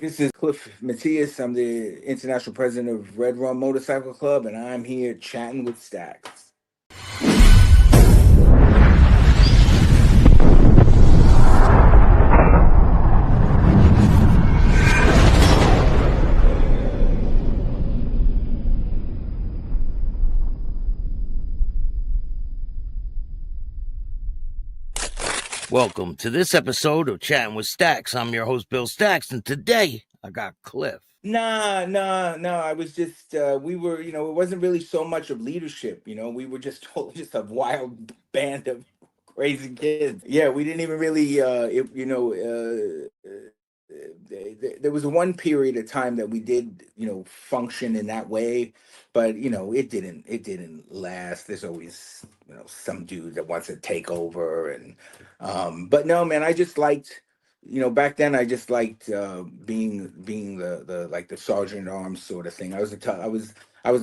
This is Cliff Matias. I'm the international president of RedRum Motorcycle Club, and I'm here chatting with Stacks. Welcome to this episode of Chatting with Stacks. I'm your host, Bill Stacks, and today I got Cliff. Nah. I was just, we were, it wasn't really so much of leadership. We were just just a wild band of crazy kids. Yeah, we didn't even really, there was one period of time that we did, function in that way, but it didn't last. There's always, some dude that wants to take over, and but no, man, I just liked. Back then I just liked being the like the sergeant at arms sort of thing. I was a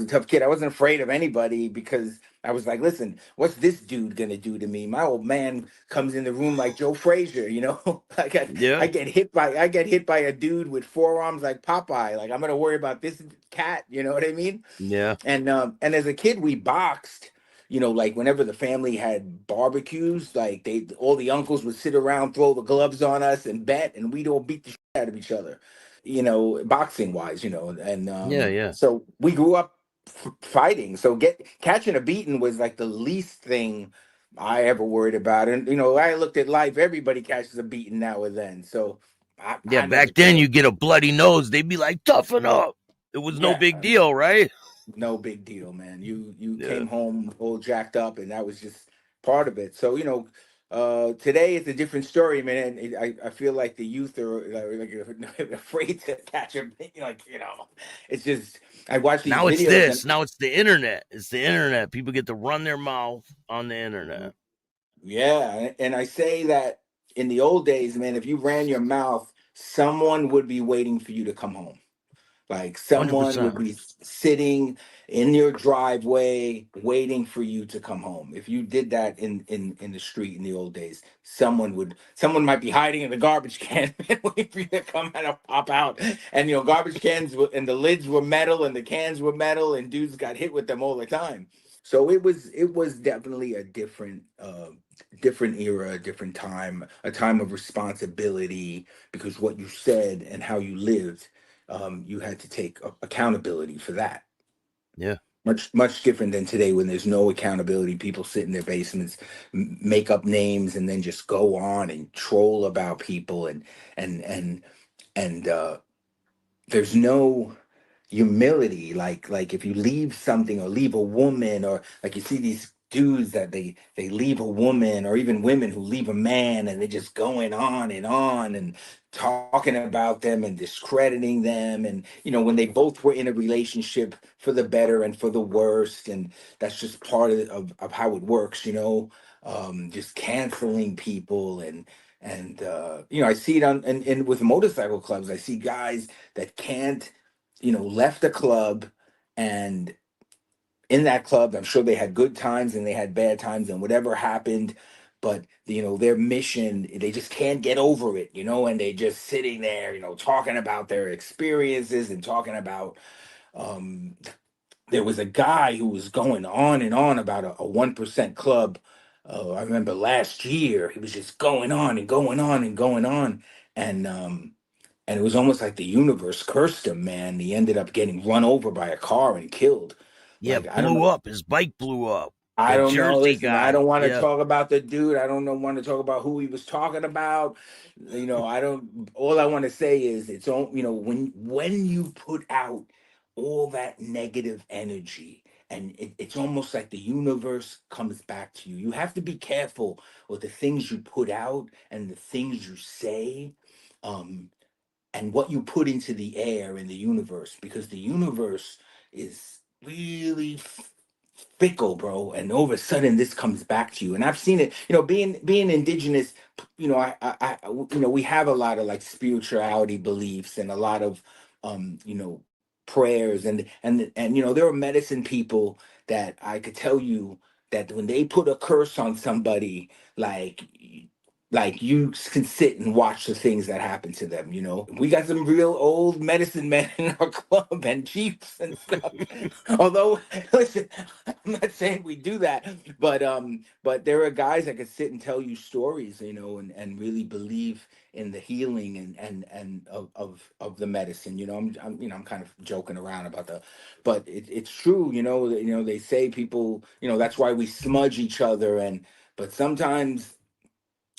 tough kid. I wasn't afraid of anybody because I was like, listen, what's this dude gonna do to me? My old man comes in the room like Joe Frazier, Yeah. I get hit by a dude with forearms like Popeye. Like I'm gonna worry about this cat, you know what I mean? Yeah. And as a kid we boxed. Like whenever the family had barbecues, like all the uncles would sit around, throw the gloves on us and bet, and we'd all beat the shit out of each other, boxing wise, and Yeah. so we grew up fighting. So get catching a beating was like the least thing I ever worried about. And I looked at life, everybody catches a beating now and then. So Yeah. I never Back then cared. you get a bloody nose, they'd be like, toughen up. It was no Yeah, big deal, right? no big deal, man. You Yeah. came home all jacked up, and that was just part of it. So today it's a different story, man. And I feel like the youth are like afraid to catch a it's just I watch these Now it's videos and this. Now it's the internet. It's the internet. People get to run their mouth on the internet. yeah, and I say that in the old days, man, if you ran your mouth, someone would be waiting for you to come home. Like someone would 100%. be sitting in your driveway waiting for you to come home. If you did that in the street in the old days, someone might be hiding in the garbage can and waiting for you to come out and pop out. And garbage cans and the lids were metal and the cans were metal and dudes got hit with them all the time. So it was definitely a different era, a different time, a time of responsibility because what you said and how you lived, you had to take accountability for that. Yeah. Much different than today when there's no accountability. People sit in their basements, make up names, and then just go on and troll about people, and and and there's no humility. Like if you leave something or leave a woman, or like you see these dudes that they leave a woman, or even women who leave a man, and they're just going on and talking about them and discrediting them. And when they both were in a relationship for the better and for the worst, and that's just part of how it works, just canceling people. And I see it and with motorcycle clubs. I see guys that can't, left the club, and in that club, I'm sure they had good times and they had bad times and whatever happened, but their mission, they just can't get over it, and they just sitting there, talking about their experiences and talking about um there was a guy who was going on and on about a 1% club. I remember last year he was just going on and going on and going on, and it was almost like the universe cursed him, man. He ended up getting run over by a car and killed. Yeah. Like I don't Blew know. up. His bike blew up. I That don't know. Jersey Listen, I guy. don't want to Yeah. talk about the dude. I don't know, want to talk about who he was talking about. I don't. All I want to say is it's all. When you put out all that negative energy, and it's almost like the universe comes back to you. You have to be careful with the things you put out and the things you say. Um, and what you put into the air in the universe, because the universe is really fickle, bro. And all of a sudden this comes back to you. And I've seen it, being indigenous. We have a lot of like spirituality beliefs and a lot of prayers, and there are medicine people that I could tell you that when they put a curse on somebody, like like you can sit and watch the things that happen to them. You know, we got some real old medicine men in our club and chiefs and stuff. Although, listen, I'm not saying we do that, but there are guys that can sit and tell you stories, you know, and really believe in the healing and of the medicine. You know, I'm kind of joking around about but it's true. You know they say people, you know, that's why we smudge each other, but sometimes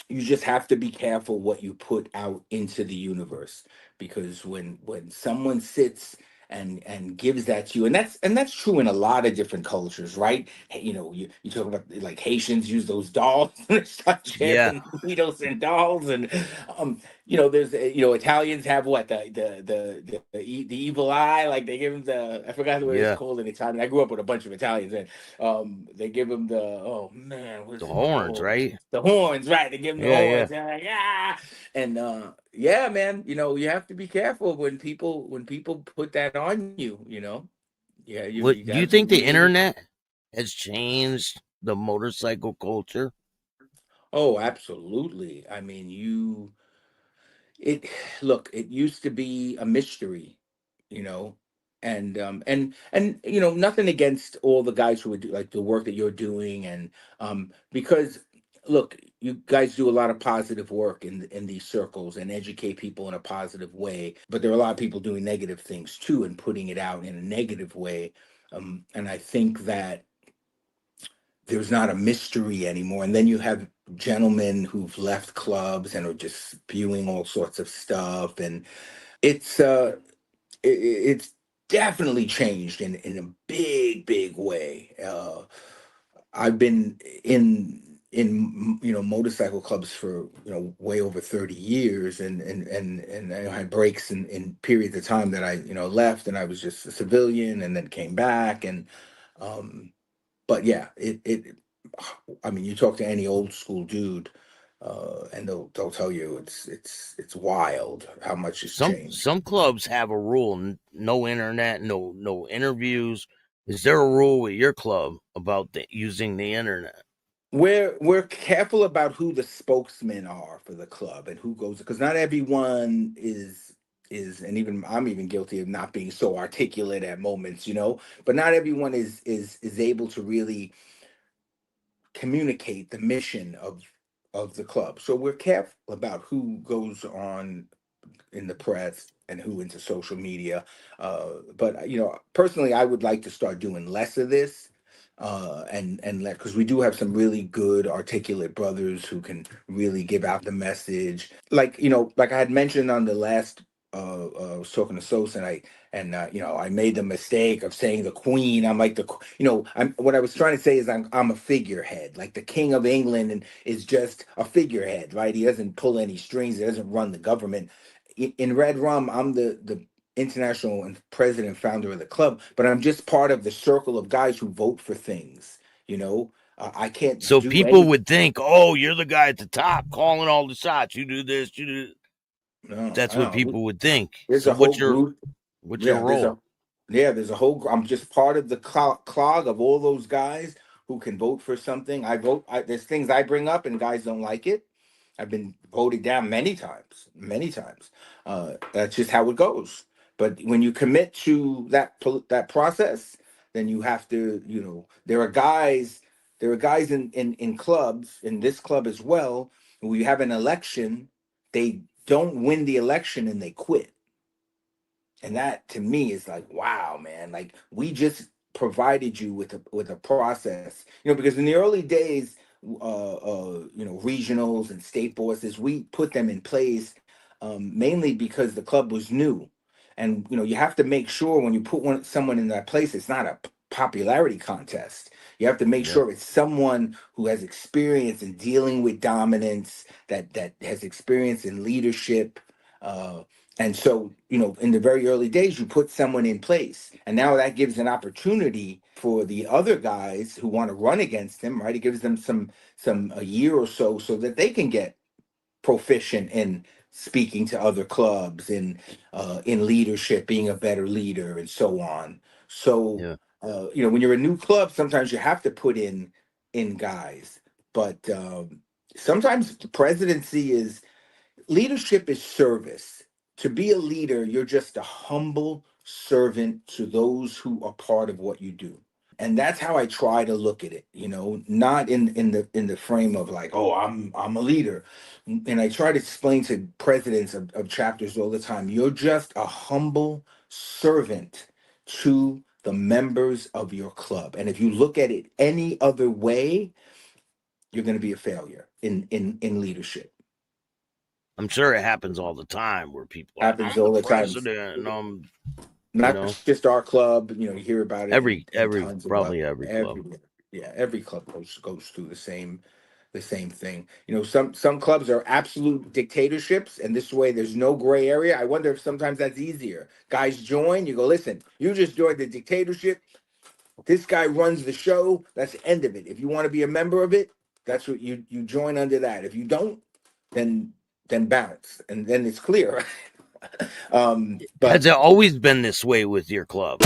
you just have to be careful what you put out into the universe, because when someone sits and gives that to you, and that's true in a lot of different cultures, right? Hey, you know, you talk about like Haitians use those dolls and they start Yeah, chanting needles and dolls, and you know, there's you know, Italians have what, the evil eye, like they give them the, I forgot what it's yeah. called in Italian. I grew up with a bunch of Italians, and they give them the, oh man, The what's it horns, called? right? The horns, right? They give them the Yeah, yeah. horns. They're like, yeah, and yeah, man. You know, you have to be careful when people put that on you. You know, yeah, you What do got you to be think the really. internet has changed the motorcycle culture? Oh, absolutely. I mean, it look, it used to be a mystery, you know, and you know, nothing against all the guys who would do like the work that you're doing, and because look, you guys do a lot of positive work in these circles and educate people in a positive way, but there are a lot of people doing negative things too and putting it out in a negative way. And I think that there's not a mystery anymore. And then you have gentlemen who've left clubs and are just spewing all sorts of stuff, and it's it's definitely changed in a big way. I've been in you know, motorcycle clubs for, you know, way over 30 years, and I had breaks in periods of time that I, you know, left and I was just a civilian and then came back, and um but yeah, I mean, you talk to any old school dude, and they'll tell you it's wild how much has changed. Some clubs have a rule: no internet, no interviews. Is there a rule with your club about using the internet? We're careful about who the spokesmen are for the club and who goes, because not everyone is, and even I'm even guilty of not being so articulate at moments, you know, but not everyone is able to really communicate the mission of the club. So we're careful about who goes on in the press and who into social media. But you know, personally, I would like to start doing less of this, and let, because we do have some really good articulate brothers who can really give out the message. Like, you know, like I had mentioned on the last. I was talking to Sos, and you know, I made the mistake of saying the Queen. I'm like you know, what I was trying to say is I'm a figurehead, like the King of England, and is just a figurehead, right? He doesn't pull any strings. He doesn't run the government. In Red Rum, I'm the international and president founder of the club, but I'm just part of the circle of guys who vote for things. You know, I can't So do people any. would think, "Oh, you're the guy at the top calling all the shots. You do this, you do." No, That's what no. people would think. There's So a whole group. what's your Yeah, role? there's a whole. I'm just part of the clog of all those guys who can vote for something. I vote. There's things I bring up, and guys don't like it. I've been voted down many times, many times. That's just how it goes. But when you commit to that process, then you have to. You know, there are guys in clubs, in this club as well. When you have an election, they don't win the election and they quit, and that to me is like, wow, man, like we just provided you with a process, you know, because in the early days, you know, regionals and state bosses, we put them in place, mainly because the club was new, and you know, you have to make sure when you put someone in that place, it's not a popularity contest. You have to make Yeah, sure it's someone who has experience in dealing with dominance, that has experience in leadership, uh, and so, you know, in the very early days, you put someone in place. And now that gives an opportunity for the other guys who want to run against him, right? It gives them some a year or so that they can get proficient in speaking to other clubs, in leadership, being a better leader, and so on. So, yeah. you know, when you're a new club, sometimes you have to put in guys, but sometimes the presidency is leadership is service. To be a leader, you're just a humble servant to those who are part of what you do. And that's how I try to look at it, not in the frame of like, oh, I'm a leader. And I try to explain to presidents of chapters all the time, you're just a humble servant to the members of your club. And if you look at it any other way, you're going to be a failure in leadership. I'm sure it happens all the time where people are like, Happens I'm the all the time. president, and Not just our club, you hear about it in every tons of probably clubs. every club. Yeah, every club goes through the same thing. Some clubs are absolute dictatorships, and this way there's no gray area. I wonder if sometimes that's easier. Guys join, you go, listen, you just joined the dictatorship. This guy runs the show. That's the end of it. If you want to be a member of it, that's what you join under that. If you don't, then bounce, and then it's clear. Has But it always been this way with your club?